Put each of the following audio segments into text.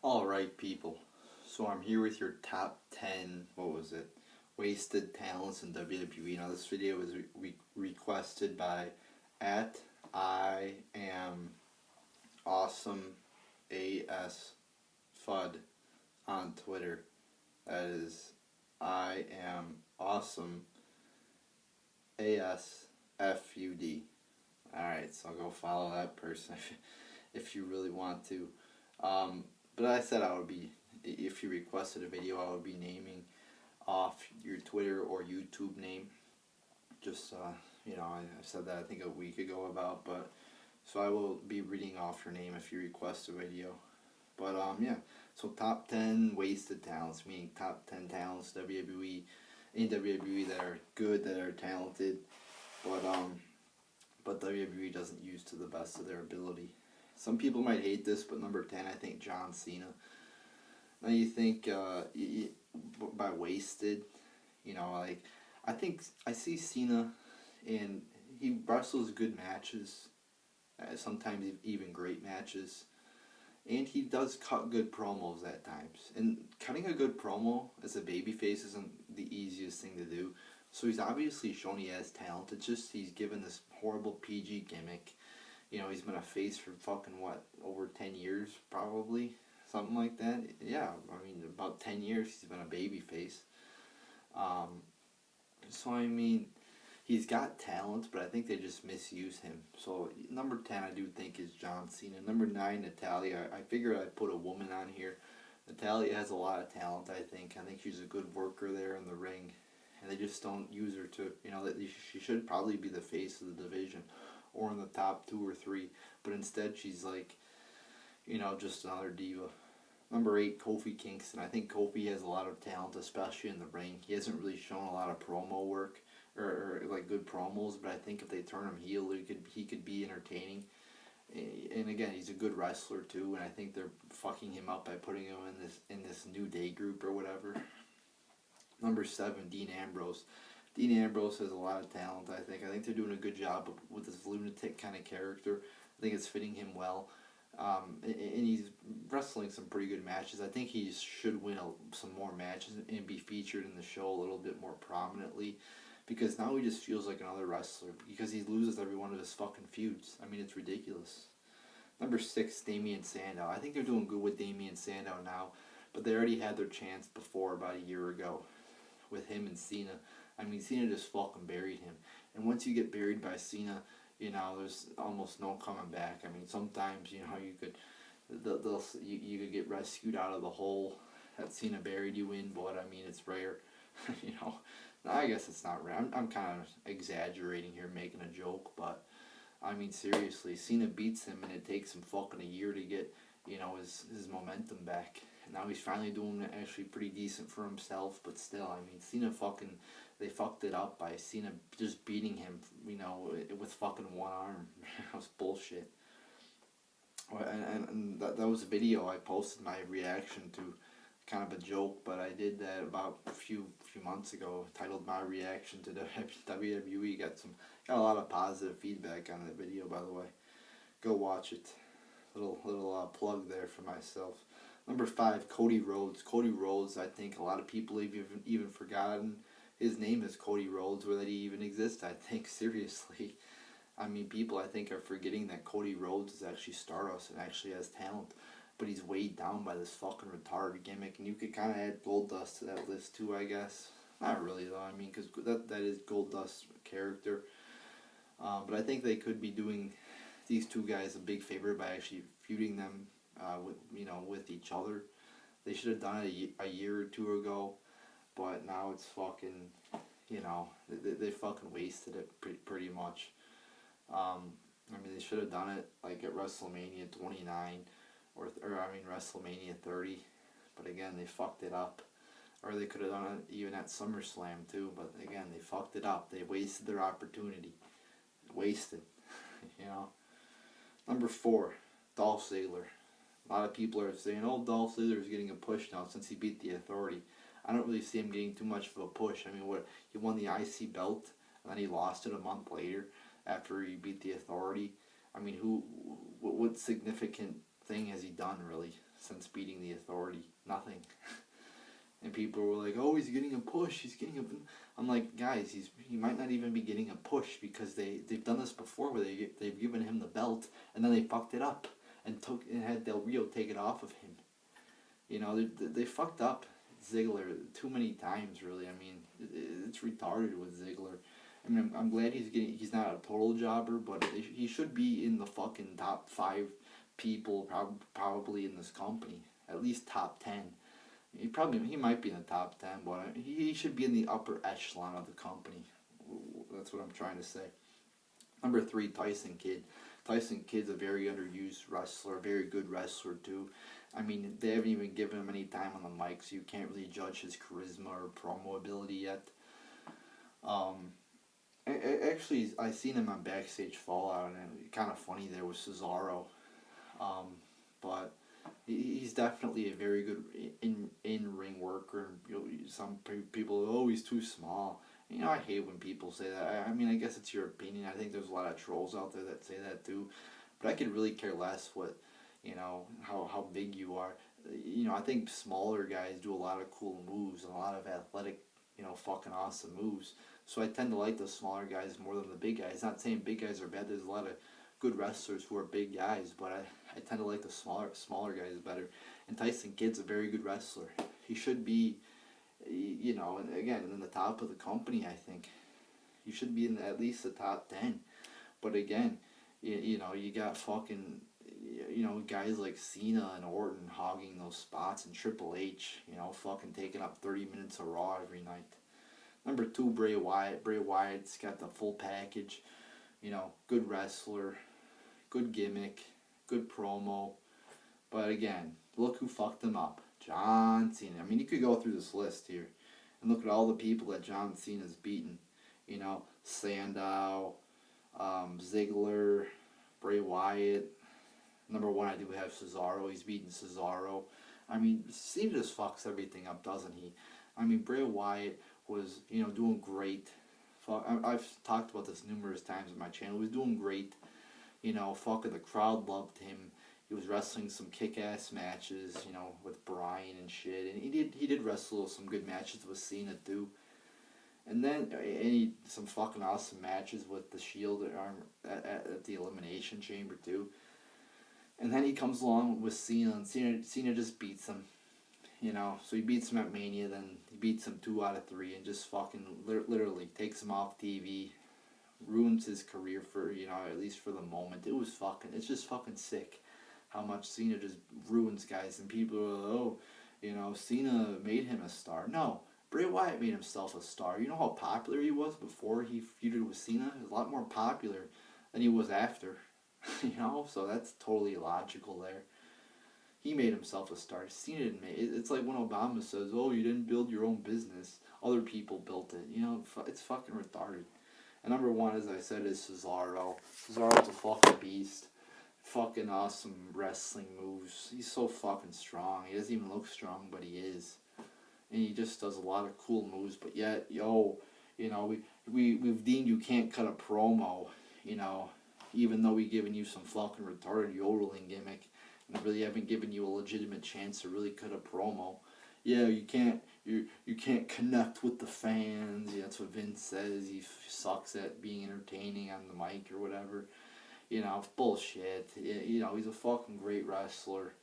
Alright, people. So I'm here with your top 10, wasted talents in WWE. Now, this video was requested by at I am awesome AS FUD on Twitter. That is I am awesome AS FUD. Alright, so I'll go follow that person if you really want to. But I said I would be, if you requested a video, I would be naming off your Twitter or YouTube name. Just, I said that I think a week ago about, but, so I will be reading off your name if you request a video. But, yeah, so top 10 wasted talents, meaning top 10 talents in WWE that are good, that are talented, but WWE doesn't use to the best of their ability. Some people might hate this, but number 10, I think John Cena. Now you think, by wasted, I think I see Cena, and he wrestles good matches, sometimes even great matches, and he does cut good promos at times. And cutting a good promo as a babyface isn't the easiest thing to do, so he's obviously shown he has talent. It's just he's given this horrible PG gimmick. He's been a face for fucking, over 10 years, probably? Something like that? Yeah, about 10 years he's been a baby face. He's got talent, but I think they just misuse him. So, number 10 I do think is John Cena. Number 9, Natalya. I figured I'd put a woman on here. Natalya has a lot of talent, I think. I think she's a good worker there in the ring. And they just don't use her to, she should probably be the face of the division, or in the top 2 or 3, but instead she's just another diva. Number 8, Kofi Kingston. I think Kofi has a lot of talent, especially in the ring. He hasn't really shown a lot of promo work, or good promos, but I think if they turn him heel, he could be entertaining. And again, he's a good wrestler too, and I think they're fucking him up by putting him in this New Day group or whatever. Number 7, Dean Ambrose. Dean Ambrose has a lot of talent, I think. I think they're doing a good job with this lunatic kind of character. I think it's fitting him well. And he's wrestling some pretty good matches. I think he should win some more matches and be featured in the show a little bit more prominently. Because now he just feels like another wrestler. Because he loses every one of his fucking feuds. It's ridiculous. Number 6, Damien Sandow. I think they're doing good with Damien Sandow now. But they already had their chance before, about a year ago, with him and Cena. Cena just fucking buried him. And once you get buried by Cena, there's almost no coming back. Sometimes, you could get rescued out of the hole that Cena buried you in, but it's rare. I guess it's not rare. I'm kind of exaggerating here, making a joke, but seriously, Cena beats him, and it takes him fucking a year to get, his momentum back. And now he's finally doing actually pretty decent for himself, but still, Cena they fucked it up by Cena just beating him, with fucking one arm. That was bullshit. And that was a video I posted, my reaction to, kind of a joke, but I did that about a few months ago, titled My Reaction to WWE. Got a lot of positive feedback on that video, by the way. Go watch it. Little plug there for myself. Number 5, Cody Rhodes. Cody Rhodes, I think a lot of people have even forgotten his name is Cody Rhodes, or that he even exists, I think, seriously. People, I think, are forgetting that Cody Rhodes is actually Stardust and actually has talent, but he's weighed down by this fucking retarded gimmick, and you could kind of add Goldust to that list too, I guess. Not really, though, because that is Goldust's character. But I think they could be doing these two guys a big favor by actually feuding them with each other. They should have done it a year or two ago, but now it's fucking, they fucking wasted it pretty much. They should have done it at WrestleMania 29 or WrestleMania 30, but again, they fucked it up. Or they could have done it even at SummerSlam too, but again, they fucked it up. They wasted their opportunity. Wasted, Number 4, Dolph Ziggler. A lot of people are saying, oh, Dolph Ziggler is getting a push now since he beat the Authority. I don't really see him getting too much of a push. He won the IC belt, and then he lost it a month later after he beat the Authority. What significant thing has he done really since beating the Authority? Nothing. And people were like, "Oh, he's getting a push. He's getting a." I'm like, guys, he might not even be getting a push because they've done this before where they've given him the belt and then they fucked it up and had Del Rio take it off of him. You know, they fucked up Ziggler too many times. Really, I mean, it's retarded with Ziggler. I mean, I'm glad he's not a total jobber, but he should be in the fucking top 5 people probably in this company, at least top 10. He might be in the top 10, but he should be in the upper echelon of the company. That's what I'm trying to say. Number 3, Tyson Kidd. Tyson Kidd's a very underused wrestler, a very good wrestler too. I mean, they haven't even given him any time on the mic, so you can't really judge his charisma or promo ability yet. Actually, I seen him on Backstage Fallout, and it was kind of funny there with Cesaro. But he's definitely a very good in-ring worker. You know, some people, oh, he's too small. You know, I hate when people say that. I mean, I guess it's your opinion. I think there's a lot of trolls out there that say that too. But I could really care less what, you know, how big you are. You know, I think smaller guys do a lot of cool moves and a lot of athletic, you know, fucking awesome moves. So I tend to like the smaller guys more than the big guys. Not saying big guys are bad. There's a lot of good wrestlers who are big guys, but I tend to like the smaller guys better. And Tyson Kidd's a very good wrestler. He should be, you know, and again, in the top of the company, I think. You should be in at least the top 10. But again, you know, you got fucking, you know, guys like Cena and Orton hogging those spots, and Triple H, you know, fucking taking up 30 minutes of Raw every night. Number 2, Bray Wyatt. Bray Wyatt's got the full package. You know, good wrestler, good gimmick, good promo. But again, look who fucked him up. John Cena. I mean, you could go through this list here and look at all the people that John Cena's beaten. You know, Sandow, Ziggler, Bray Wyatt. Number 1, I do have Cesaro. He's beaten Cesaro. I mean, Cena just fucks everything up, doesn't he? I mean, Bray Wyatt was, you know, doing great. I've talked about this numerous times on my channel. He was doing great. You know, fucking the crowd loved him. He was wrestling some kick-ass matches, you know, with Bryan and shit. And he did wrestle some good matches with Cena too. And then some fucking awesome matches with the Shield at the Elimination Chamber too. And then he comes along with Cena, and Cena just beats him. You know, so he beats him at Mania, then he beats him 2 out of 3, and just fucking literally takes him off TV, ruins his career for, you know, at least for the moment. It's just fucking sick how much Cena just ruins guys, and people are like, oh, you know, Cena made him a star. No, Bray Wyatt made himself a star. You know how popular he was before he feuded with Cena? He was a lot more popular than he was after. You know, so that's totally illogical there. He made himself a star. Cena didn't make it. It's like when Obama says, oh, you didn't build your own business. Other people built it. You know, it's fucking retarded. And number 1, as I said, is Cesaro. Cesaro's a fucking beast. Fucking awesome wrestling moves. He's so fucking strong. He doesn't even look strong, but he is. And he just does a lot of cool moves. But yet, you know, we've deemed you can't cut a promo, you know, even though we've given you some fucking retarded yodeling gimmick. And really haven't given you a legitimate chance to really cut a promo. Yeah, you can't connect with the fans. Yeah, that's what Vince says. He sucks at being entertaining on the mic or whatever. You know, bullshit. You know, he's a fucking great wrestler.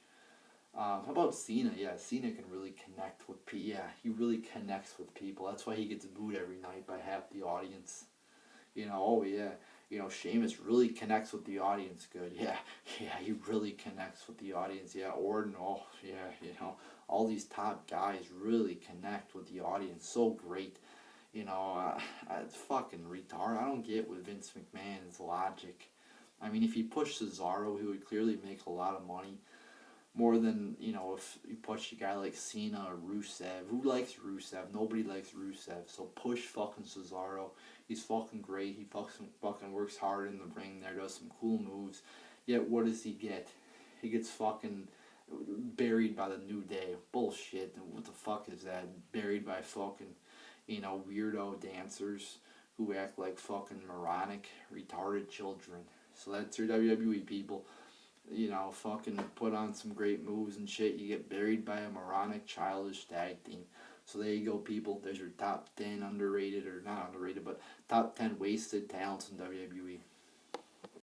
How about Cena? Yeah, Cena can really connect with people. Yeah, he really connects with people. That's why he gets booed every night by half the audience. You know, oh yeah. You know, Sheamus really connects with the audience good. Yeah, he really connects with the audience. Yeah, Orton, oh, yeah, you know, all these top guys really connect with the audience. So great. You know, it's fucking retarded. I don't get with Vince McMahon's logic. I mean, if he pushed Cesaro, he would clearly make a lot of money. More than, you know, if you push a guy like Cena or Rusev. Who likes Rusev? Nobody likes Rusev. So push fucking Cesaro. He's fucking great. He fucking works hard in the ring there. Does some cool moves. Yet what does he get? He gets fucking buried by the New Day. Bullshit. What the fuck is that? Buried by fucking, you know, weirdo dancers who act like fucking moronic, retarded children. So that's your WWE, people. fucking put on some great moves and shit. You get buried by a moronic, childish tag team. So there you go, people. There's your top 10 underrated, or not underrated, but top 10 wasted talents in WWE.